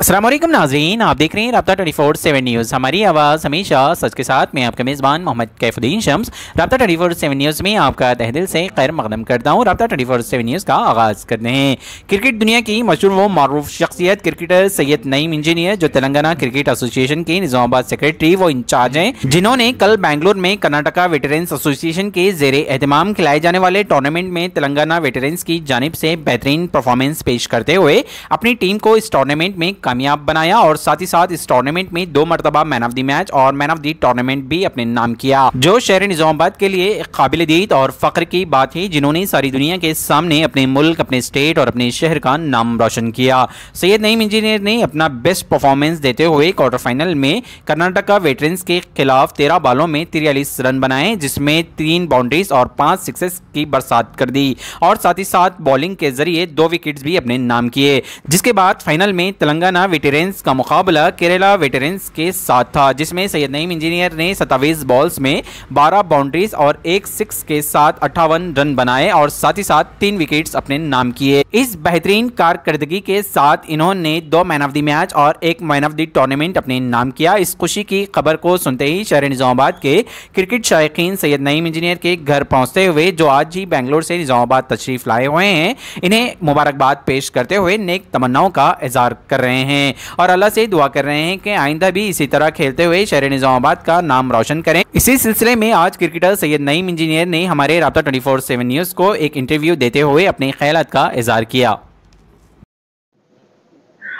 अस्सलाम वालेकुम नाज़रीन, आप देख रहे हैं राब्ता 24/7 न्यूज़। हमारी आवाज़ हमेशा सच के साथ। मैं आपका मेज़बान मोहम्मद कैफुद्दीन शम्स राब्ता 24/7 न्यूज़ में आपका तहे दिल से खैर मक़दम करता हूँ। राब्ता 24/7 न्यूज़ का आगाज़ करते हैं। क्रिकेट दुनिया की मशहूर व मारूफ शख्सियत क्रिकेटर सैयद नईम इंजीनियर, जो तेलंगाना क्रिकेट एसोसिएशन के निज़ामाबाद सेक्रेटरी व इंचार्ज हैं, जिन्होंने कल बेंगलुरु में कर्नाटका वेटरन्स एसोसिएशन के ज़ेरे एहतमाम खिलाए जाने वाले टूर्नामेंट में तेलंगाना वेटरन्स की जानिब से बेहतरीन परफॉर्मेंस पेश करते हुए अपनी टीम को इस टूर्नामेंट में कामयाब बनाया और साथ ही साथ इस टूर्नामेंट में 2 मरतबा मैन ऑफ द मैच और मैन ऑफ द टूर्नामेंट भी अपने नाम किया, जो शहर निजामाबाद के लिए काबिल दीद और फख्र की बात है, जिन्होंने सारी दुनिया के सामने अपने मुल्क, अपने स्टेट और अपने शहर का नाम रोशन किया। सैयद नईम इंजीनियर ने अपना बेस्ट परफॉर्मेंस देते हुए क्वार्टर फाइनल में कर्नाटका वेटरन्स के खिलाफ 13 बॉलों में 43 रन बनाए, जिसमें 3 बाउंड्रीज और 5 सिक्सेस की बरसात कर दी और साथ ही साथ बॉलिंग के जरिए 2 विकेट्स भी अपने नाम किए। जिसके बाद फाइनल में तेलंगाना वेटरन्स का मुकाबला केरला वेटरन्स के साथ था, जिसमें सैयद नईम इंजीनियर ने 27 बॉल्स में 12 बाउंड्रीज और 1 सिक्स के साथ 58 रन बनाए और साथ ही साथ 3 विकेट्स अपने नाम किए। इस बेहतरीन कारकर्दगी के साथ इन्होंने 2 मैन ऑफ द मैच और 1 मैन ऑफ द टूर्नामेंट अपने नाम किया। इस खुशी की खबर को सुनते ही शहर निजामाबाद के क्रिकेट शायकीन सैयद नईम इंजीनियर के घर पहुंचते हुए, जो आज ही बेंगलोर से निजामाबाद तशरीफ लाए हुए हैं, इन्हें मुबारकबाद पेश करते हुए नेक तमन्नाओं का इजहार कर रहे हैं और अल्लाह से दुआ कर रहे हैं कि आइंदा भी इसी तरह खेलते हुए शहर निजामाबाद का नाम रोशन करें। इसी सिलसिले में आज क्रिकेटर सैयद नईम इंजीनियर ने हमारे राब्ता 24/7 न्यूज़ को एक इंटरव्यू देते हुए अपने ख्यालात का इजहार किया।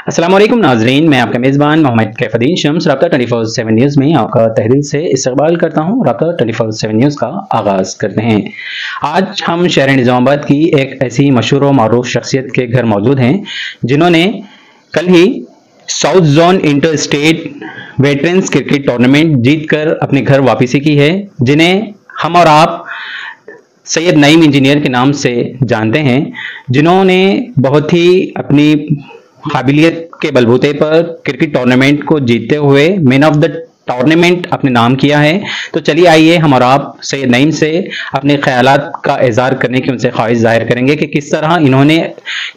अस्सलाम वालेकुम नाज़रीन, मैं आपका मेज़बान मोहम्मद कैफुद्दीन शम्स राब्ता 24/7 न्यूज़ में आपका तहे दिल से इस्तकबाल करता हूँ। राब्ता 24/7 न्यूज़ का आगाज़ करते हैं। आज हम शहर निजामाबाद की एक ऐसी मशहूर व मारूफ शख्सियत के घर मौजूद हैं, जिन्होंने कल ही south zone inter state veterans cricket tournament जीतकर अपने घर वापसी की है, जिन्हें हम और आप सैयद नईम इंजीनियर के नाम से जानते हैं, जिन्होंने बहुत ही अपनी काबिलियत के बलबूते पर क्रिकेट टूर्नामेंट को जीतते हुए मैन ऑफ द टूर्नामेंट अपने नाम किया है। तो चलिए आइए हम और आप सैयद नईम से अपने ख्यालात का इजहार करने की उनसे ख्वाहिश जाहिर करेंगे कि किस तरह इन्होंने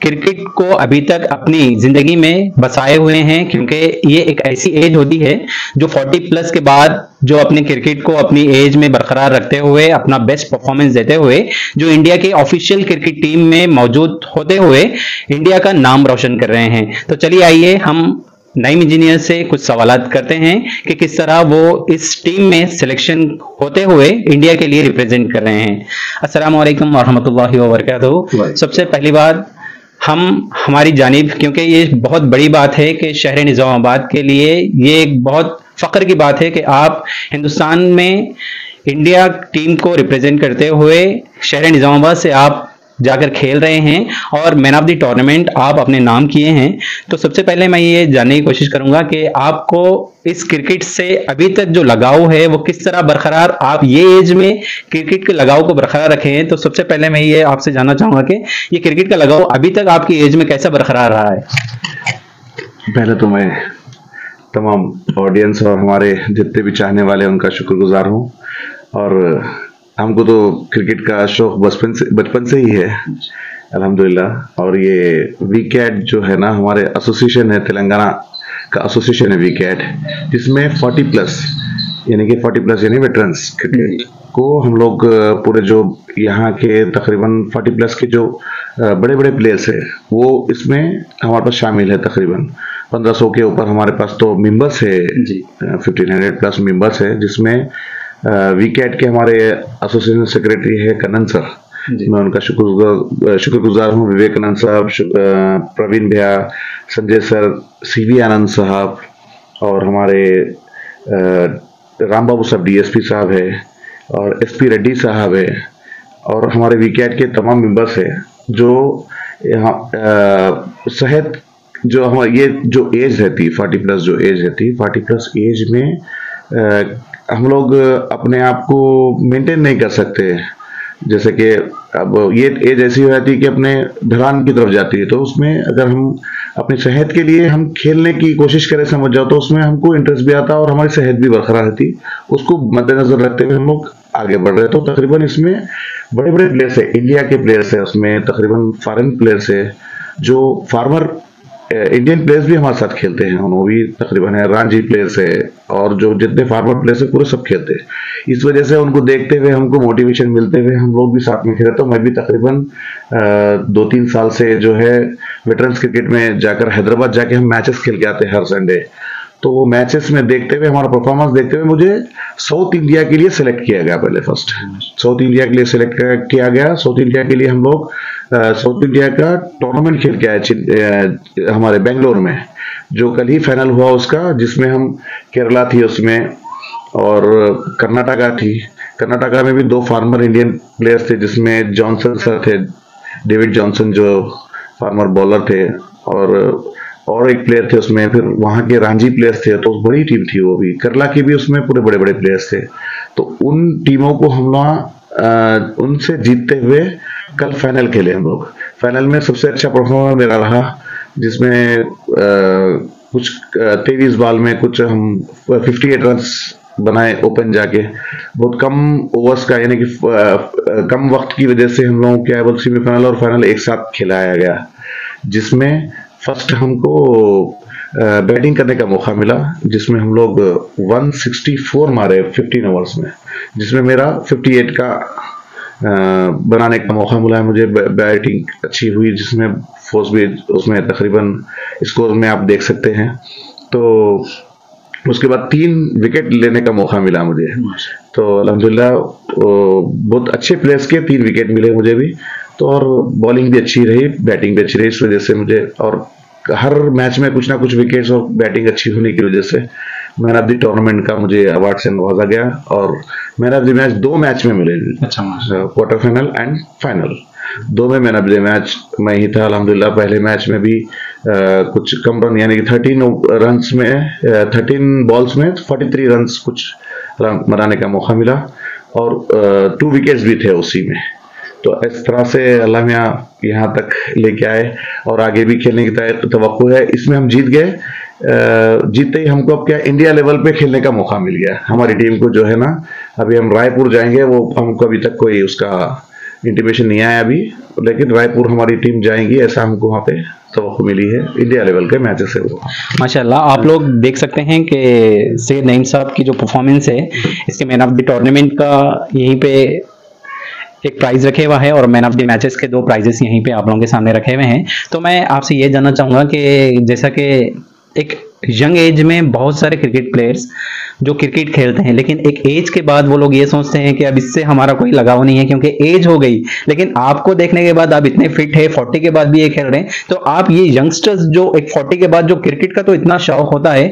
क्रिकेट को अभी तक अपनी ज़िंदगी में बसाए हुए हैं, क्योंकि ये एक ऐसी एज होती है जो 40 प्लस के बाद जो अपने क्रिकेट को अपनी एज में बरकरार रखते हुए अपना बेस्ट परफॉर्मेंस देते हुए जो इंडिया के ऑफिशियल क्रिकेट टीम में मौजूद होते हुए इंडिया का नाम रोशन कर रहे हैं। तो चलिए आइए हम नईम इंजीनियर से कुछ सवालात करते हैं कि किस तरह वो इस टीम में सिलेक्शन होते हुए इंडिया के लिए रिप्रेजेंट कर रहे हैं। अस्सलाम वालेकुम व रहमतुल्लाहि व बरकातहू। सबसे पहली बात हम हमारी जानिब, क्योंकि ये बहुत बड़ी बात है कि शहर निजामाबाद के लिए ये एक बहुत फख्र की बात है कि आप हिंदुस्तान में इंडिया टीम को रिप्रेजेंट करते हुए शहर निजामाबाद से आप जाकर खेल रहे हैं और मैन ऑफ द टूर्नामेंट आप अपने नाम किए हैं। तो सबसे पहले मैं ये जानने की कोशिश करूंगा कि आपको इस क्रिकेट से अभी तक जो लगाव है वो किस तरह बरकरार, आप ये एज में क्रिकेट के लगाव को बरकरार रखे हैं। तो सबसे पहले मैं ये आपसे जानना चाहूंगा कि ये क्रिकेट का लगाव अभी तक आपकी एज में कैसा बरकरार रहा है। पहले तो मैं तमाम ऑडियंस और हमारे जितने भी चाहने वाले उनका शुक्रगुजार हूँ। और हमको तो क्रिकेट का शौक बचपन से ही है अल्हम्दुलिल्लाह। और ये वीकेट जो है ना, हमारे एसोसिएशन है, तेलंगाना का एसोसिएशन है वीकेट, जिसमें 40 प्लस यानी वेटरन्स क्रिकेट को हम लोग पूरे जो यहाँ के तकरीबन 40 प्लस के जो बड़े बड़े प्लेयर्स है वो इसमें हमारे पास शामिल है। तकरीबन 1500 के ऊपर हमारे पास तो मेंबर्स है, 1500 प्लस मेंबर्स है, जिसमें वीकेट के हमारे एसोसिएशन सेक्रेटरी है कन्नन सर, मैं उनका शुक्रगुजार हूँ। विवेकानंद साहब, प्रवीण भैया, संजय सर, सीवी आनंद साहब और हमारे राम बाबू साहब डीएसपी साहब है और एसपी रेड्डी साहब है और हमारे वीकेट के तमाम मेंबर्स है, जो यहाँ सेहत जो हमारी ये जो एज रहती है 40 प्लस जो एज रहती है, 40 प्लस एज में हम लोग अपने आप को मेंटेन नहीं कर सकते। जैसे कि अब ये एज ऐसी हो जाती है कि अपने ढलान की तरफ जाती है, तो उसमें अगर हम अपनी सेहत के लिए हम खेलने की कोशिश करें, समझ जाओ, तो उसमें हमको इंटरेस्ट भी आता है और हमारी सेहत भी बरकरार रहती, उसको मद्देनजर रखते हुए हम लोग आगे बढ़ रहे हैं। तो तकरीबन इसमें बड़े बड़े प्लेयर्स है, इंडिया के प्लेयर्स है, उसमें तकरीबन फॉरेन प्लेयर्स है, जो फार्मर इंडियन प्लेयर्स भी हमारे साथ खेलते हैं, वो भी तकरीबन है, रणजी प्लेयर्स है और जो जितने फार्मर प्लेयर्स है पूरे सब खेलते हैं। इस वजह से उनको देखते हुए हमको मोटिवेशन मिलते हुए हम लोग भी साथ में खेलते हैं। मैं भी तकरीबन 2-3 साल से जो है वेटरन्स क्रिकेट में जाकर हैदराबाद जाके हम मैचेस खेल के आते हैं हर संडे। तो वो मैचेस में देखते हुए, हमारा परफॉर्मेंस देखते हुए मुझे साउथ इंडिया के लिए सिलेक्ट किया गया। पहले फर्स्ट साउथ इंडिया के लिए सिलेक्ट किया गया। साउथ इंडिया के लिए हम लोग साउथ इंडिया का टूर्नामेंट खेल के आए हमारे बेंगलोर में, जो कल ही फाइनल हुआ उसका, जिसमें हम केरला थी उसमें और कर्नाटका थी। कर्नाटका में भी 2 फार्मर इंडियन प्लेयर्स थे, जिसमें जॉनसन सर थे, डेविड जॉनसन जो फार्मर बॉलर थे, और एक प्लेयर थे उसमें, फिर वहां के रणजी प्लेयर्स थे। तो बड़ी टीम थी वो भी, केरला की भी, उसमें पूरे बड़े बड़े प्लेयर्स थे। तो उन टीमों को हम लोग उनसे जीतते हुए कल फाइनल खेले हम लोग। फाइनल में सबसे अच्छा परफॉर्मर मेरा रहा, जिसमें कुछ 23 बॉल में कुछ हम 58 रन बनाए ओपन जाके। बहुत कम ओवर्स का, यानी कि कम वक्त की वजह से हम लोगों क्या सेमीफाइनल और फाइनल एक साथ खिलाया गया, जिसमें फर्स्ट हमको बैटिंग करने का मौका मिला, जिसमें हम लोग 164 मारे 15 ओवर्स में, जिसमें मेरा 58 का बनाने का मौका मिला। मुझे बैटिंग अच्छी हुई, जिसमें फोर्स भी उसमें तकरीबन स्कोर में आप देख सकते हैं। तो उसके बाद 3 विकेट लेने का मौका मिला मुझे। तो अल्हम्दुलिल्लाह बहुत अच्छे प्लेयर्स के 3 विकेट मिले मुझे भी। तो और बॉलिंग भी अच्छी रही, बैटिंग भी अच्छी रही, इस वजह से मुझे, और हर मैच में कुछ ना कुछ विकेट्स और बैटिंग अच्छी होने की वजह से मैन ऑफ द टूर्नामेंट का मुझे अवार्ड से नवाजा गया। और man of the match 2 match में मिले, अच्छा, क्वार्टर फाइनल एंड फाइनल, 2 में मैन ऑफ द मैच मैं ही था अल्हम्दुलिल्लाह। पहले मैच में भी कुछ कम रन, यानी कि 13 बॉल्स में 43 रन कुछ बनाने का मौका मिला, और 2 विकेट्स भी थे उसी में। तो इस तरह से अल्लाह मियां यहाँ तक लेके आए, और आगे भी खेलने की तवक्को है। इसमें हम जीत गए। जीतते ही हमको अब क्या इंडिया लेवल पे खेलने का मौका मिल गया। हमारी टीम को जो है ना, अभी हम रायपुर जाएंगे, वो हमको अभी तक कोई उसका इंटीमेशन नहीं आया अभी, लेकिन रायपुर हमारी टीम जाएंगी, ऐसा हमको वहाँ पे तवक्को मिली है। इंडिया लेवल के मैचेस है वो। माशाल्लाह, आप लोग देख सकते हैं कि सैयद नईम साहब की जो परफॉर्मेंस है, इसके मैन ऑफ द टूर्नामेंट का यहीं पे एक प्राइज रखे हुआ है, और मैन ऑफ द मैचेस के 2 प्राइजेस यहीं पे आप लोगों के सामने रखे हुए हैं। तो मैं आपसे ये जानना चाहूँगा कि जैसा कि एक यंग एज में बहुत सारे क्रिकेट प्लेयर्स जो क्रिकेट खेलते हैं, लेकिन एक एज के बाद वो लोग ये सोचते हैं कि अब इससे हमारा कोई लगाव नहीं है क्योंकि एज हो गई। लेकिन आपको देखने के बाद आप इतने फिट है, 40 के बाद भी ये खेल रहे हैं। तो आप ये यंगस्टर्स जो एक 40 के बाद जो क्रिकेट का तो इतना शौक होता है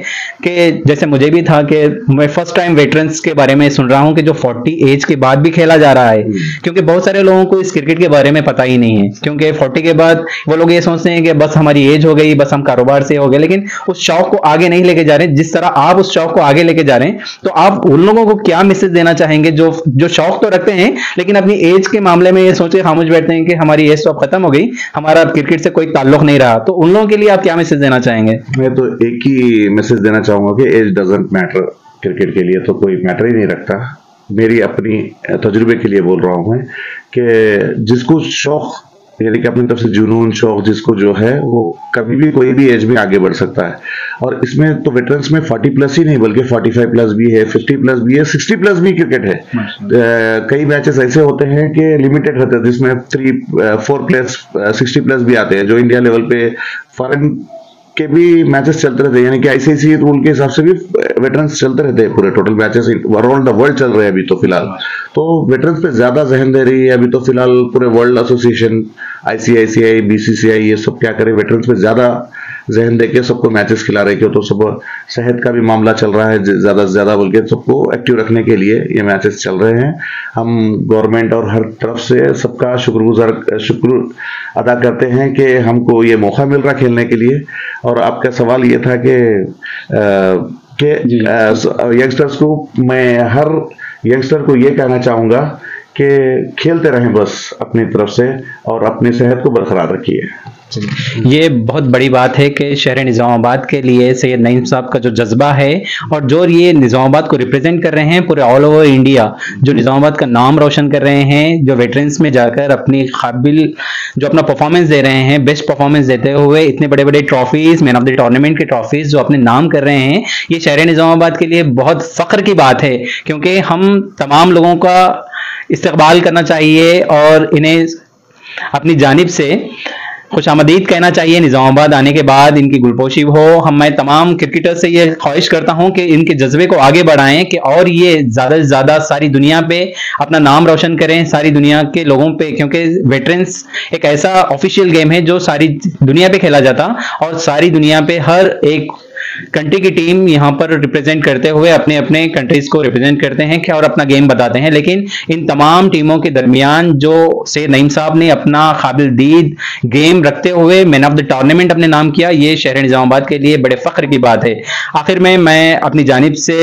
कि जैसे मुझे भी था कि मैं फर्स्ट टाइम वेटरन्स के बारे में सुन रहा हूँ कि जो 40 एज के बाद भी खेला जा रहा है, क्योंकि बहुत सारे लोगों को इस क्रिकेट के बारे में पता ही नहीं है, क्योंकि 40 के बाद वो लोग ये सोचते हैं कि बस हमारी एज हो गई, बस हम कारोबार से हो गए, लेकिन उस शौक को आगे नहीं लेके जा रहे। जिस तरह आप उस शौक को आगे लेके जा रहे हैं, तो आप उन लोगों को क्या मैसेज देना चाहेंगे जो शौक तो रखते हैं लेकिन अपनी एज के मामले में ये सोचे खामोश बैठते हैं कि हमारी एज तो अब खत्म हो गई, हमारा क्रिकेट से कोई ताल्लुक नहीं रहा। तो उन लोगों के लिए आप क्या मैसेज देना चाहेंगे? मैं तो एक ही मैसेज देना चाहूंगा कि एज डजंट मैटर। क्रिकेट के लिए तो कोई मैटर ही नहीं रखता। मेरी अपनी तजुर्बे के लिए बोल रहा हूं मैं कि जिसको शौक, यानी कि अपनी तरफ से जुनून, शौक जिसको जो है, वो कभी भी कोई भी एज में आगे बढ़ सकता है। और इसमें तो वेटरन्स में 40 प्लस ही नहीं, बल्कि 45 प्लस भी है, 50 प्लस भी है, 60 प्लस भी क्रिकेट है। कई मैचेस ऐसे होते हैं कि लिमिटेड रहते हैं, जिसमें 4 प्लस 60 प्लस भी आते हैं, जो इंडिया लेवल पे फॉरेन के भी मैचेस चलते रहते हैं, यानी कि आईसीसी रूल के हिसाब से भी वेटरन्स चलते रहते हैं। पूरे total matches around the world चल रहे हैं अभी तो फिलहाल। तो वेटरन्स पे ज्यादा जहन दे रही है अभी तो फिलहाल पूरे वर्ल्ड एसोसिएशन, आईसीआईसीआई, बीसीसीआई, ये सब क्या करे, वेटरन्स पे ज्यादा जहन देके सबको मैचेस खिला रहे, क्यों तो सब सेहत का भी मामला चल रहा है ज्यादा से ज्यादा, बल्कि सबको एक्टिव रखने के लिए ये मैचेस चल रहे हैं। हम गवर्नमेंट और हर तरफ से सबका शुक्र अदा करते हैं कि हमको ये मौका मिल रहा खेलने के लिए। और आपका सवाल ये था कि यंगस्टर्स को, मैं हर यंगस्टर को ये कहना चाहूंगा कि खेलते रहें बस अपनी तरफ से, और अपनी सेहत को बरकरार रखिए। ये बहुत बड़ी बात है कि शहर निज़ामाबाद के लिए सैयद नईम साहब का जो जज्बा है और जो ये निज़ामाबाद को रिप्रेजेंट कर रहे हैं पूरे ऑल ओवर इंडिया, जो निज़ामाबाद का नाम रोशन कर रहे हैं, जो वेटरन्स में जाकर अपनी काबिल जो अपना परफॉर्मेंस दे रहे हैं, बेस्ट परफॉर्मेंस देते हुए इतने बड़े बड़े trophies, man of the tournament के ट्रॉफीज जो अपने नाम कर रहे हैं, ये शहर निज़ामाबाद के लिए बहुत फख्र की बात है, क्योंकि हम तमाम लोगों का इस्तकबाल करना चाहिए और इन्हें अपनी जानिब से खुशामदीद कहना चाहिए। निज़ामाबाद आने के बाद इनकी गुलपोशी हो। मैं तमाम क्रिकेटर्स से ये ख्वाहिश करता हूं कि इनके जज्बे को आगे बढ़ाएं कि और ये ज़्यादा से ज़्यादा सारी दुनिया पे अपना नाम रोशन करें, सारी दुनिया के लोगों पे, क्योंकि वेटरन्स एक ऐसा ऑफिशियल गेम है जो सारी दुनिया पे खेला जाता और सारी दुनिया पे हर एक कंट्री की टीम यहाँ पर रिप्रेजेंट करते हुए अपने अपने कंट्रीज को रिप्रेजेंट करते हैं और अपना गेम बताते हैं। लेकिन इन तमाम टीमों के दरमियान जो सैयद नईम साहब ने अपना काबिल दीद गेम रखते हुए मैन ऑफ द टूर्नामेंट अपने नाम किया, ये शहर निज़ामाबाद के लिए बड़े फख्र की बात है। आखिर में मैं अपनी जानिब से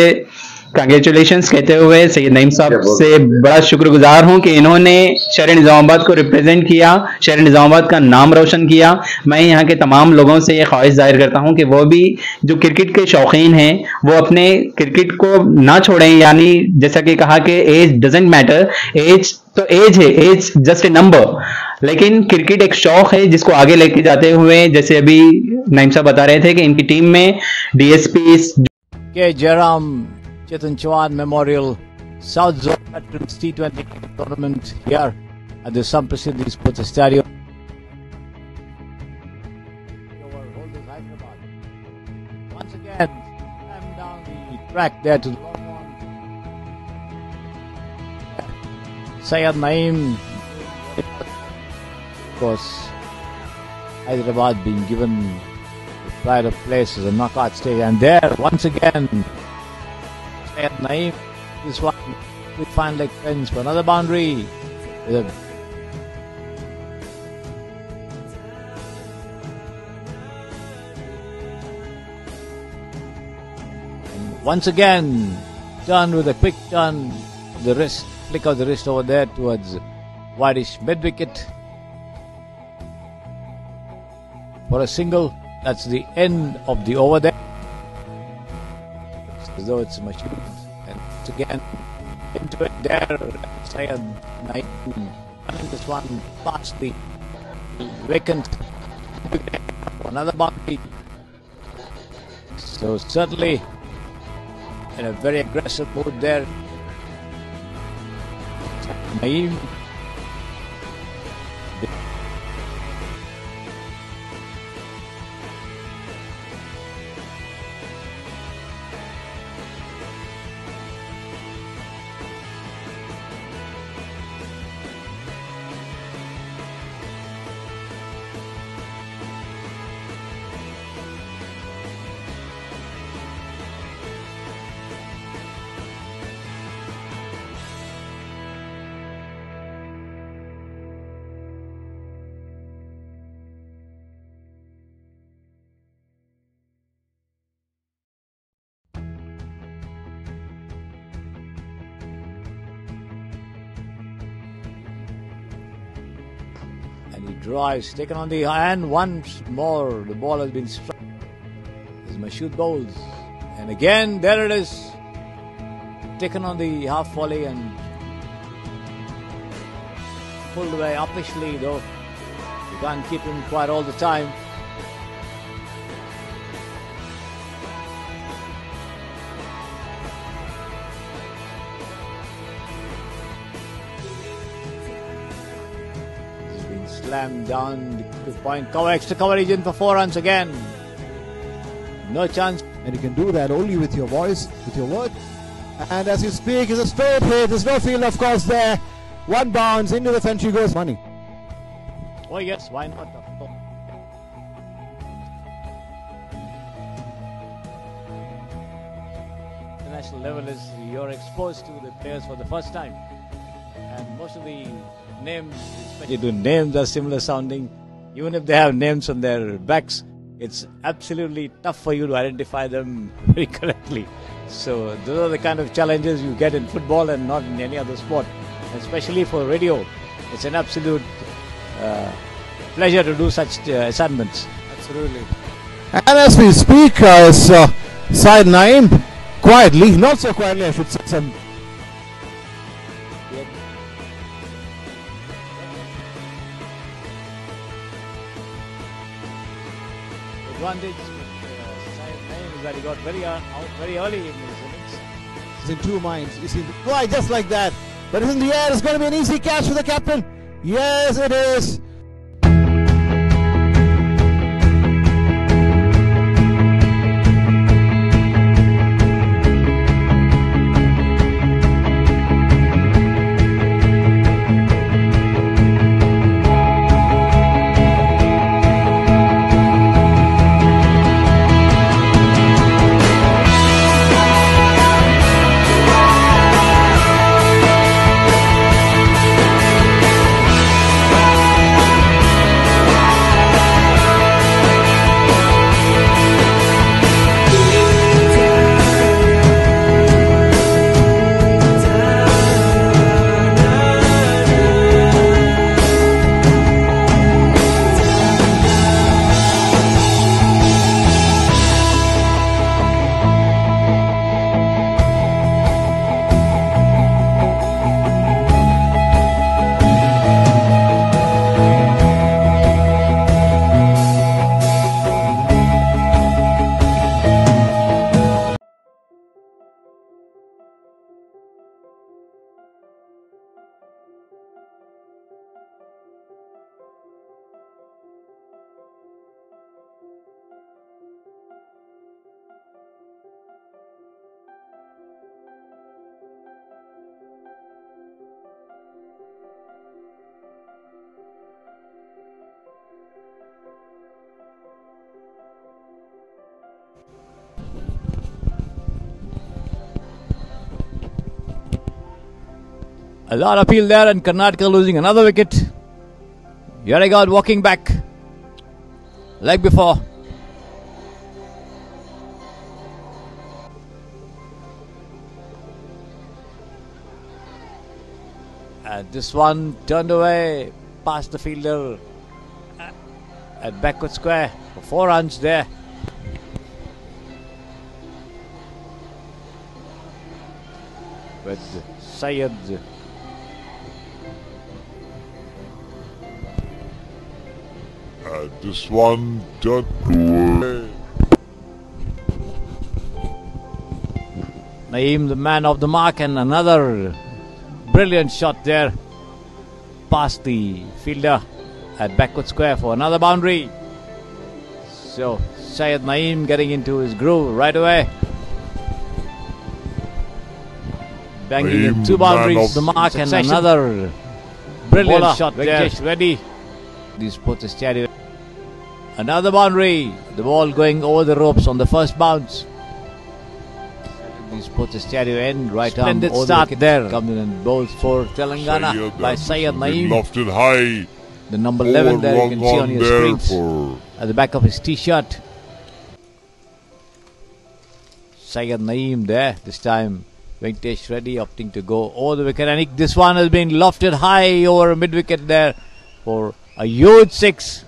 कांग्रेचुलेशंस कहते हुए सैयद नईम साहब से बड़ा शुक्रगुजार हूं कि इन्होंने शहर निज़ामाबाद को रिप्रेजेंट किया, शहर निज़ामाबाद का नाम रोशन किया। मैं यहाँ के तमाम लोगों से ये ख्वाहिश जाहिर करता हूं कि वो भी जो क्रिकेट के शौकीन हैं वो अपने क्रिकेट को ना छोड़ें, यानी जैसा कि कहा कि एज डजंट मैटर, एज तो एज है, एज जस्ट ए नंबर, लेकिन क्रिकेट एक शौक है जिसको आगे लेके जाते हुए, जैसे अभी नईम साहब बता रहे थे कि इनकी टीम में डीएसपी के Jairam Chetan Chauhan Memorial South Zone Veterans T20 Tournament here at the Sam Prasiddhi Sports Stadium. Once again, I'm down the track there to the long one. Syed Naeem, of course, Hyderabad being given the pride of place as a knockout stage, and there once again Syed Naeem, this one with fine leg fence for another boundary. And once again, turn with a quick turn, the wrist, flick of the wrist over there towards wideish mid wicket for a single. That's the end of the over there. As though it's a machine, and once again into it there, Syed Naeem running this one past the vacant another boundary. So certainly in a very aggressive mood there, Naeem. And he drives, taken on the hand once more. The ball has been struck. As Mashood bowls. And again, there it is. Taken on the half volley and pulled away uppishly, though. You can't keep him quiet all the time. Slammed down the point cover, extra coverage in for 4 runs again. No chance. And you can do that only with your voice, with your word. And as you speak, it's a straight hit. There's no field, of course, there. One bounce into the century goes money. Oh yes, why not? International level is you're exposed to the players for the first time, and most of the names, especially the names, are similar sounding. Even if they have names on their backs, it's absolutely tough for you to identify them very correctly. So those are the kind of challenges you get in football and not in any other sport. Especially for radio, it's an absolute pleasure to do such assignments. Absolutely. And as we speak, Syed Naeem quietly, not so quietly I should say, some advantage with Syed Naeem is that he got out very early in his innings. He's in two minds. You see, why just like that? But it's in the air. It's going to be an easy catch for the captain. Yes, it is. A lot of appeal there, and Karnataka losing another wicket. Yarigod walking back like before. And this one turned away past the fielder at backward square for 4 runs there. With Syed this one done away. Naeem, the man of the mark, and another brilliant shot there past the fielder at backward square for another boundary. So Syed Naeem getting into his groove right away, banging Naeem, in 2 boundaries, the mark, and another brilliant bowler shot there. Ready. These both is carried. Another boundary. The ball going over the ropes on the first bounce. These both is carried in right arm. Splendid start there. Comes in and bowls for Telangana by Syed Naeem. Lofted high. The number 11 there you can see on your screens at the back of his t-shirt. Syed Naeem there. This time Venkatesh Reddy opting to go over the wicket, and this one has been lofted high over mid-wicket there for a huge 6.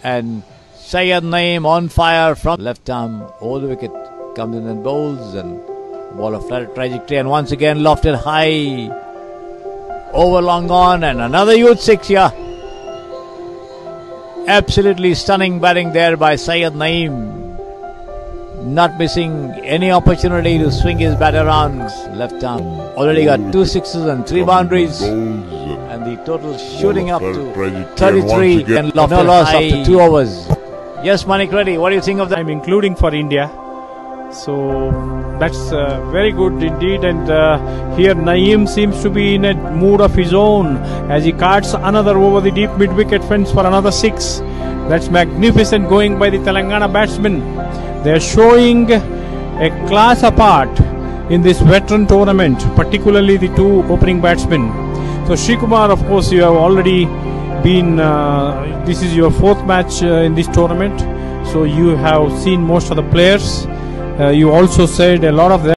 And Syed Naeem on fire from left arm over the wicket, comes in and bowls, and ball of trajectory, and once again lofted high over long on, and another huge 6 here. Absolutely stunning batting there by Syed Naeem, not missing any opportunity to swing his bat around left arm. Already got 2 sixes and 3 boundaries, and the total shooting up to 33 and no loss after 2 overs. Yes, Manik Reddy, what do you think of that? I'm including for India, so that's very good indeed. And here Naeem seems to be in a mood of his own as he carts another over the deep mid-wicket fence for another 6. That's magnificent going by the Telangana batsmen. They're showing a class apart in this veteran tournament, particularly the 2 opening batsmen. So Srikumar, of course, you have already been, this is your 4th match in this tournament, so you have seen most of the players. You also said a lot of them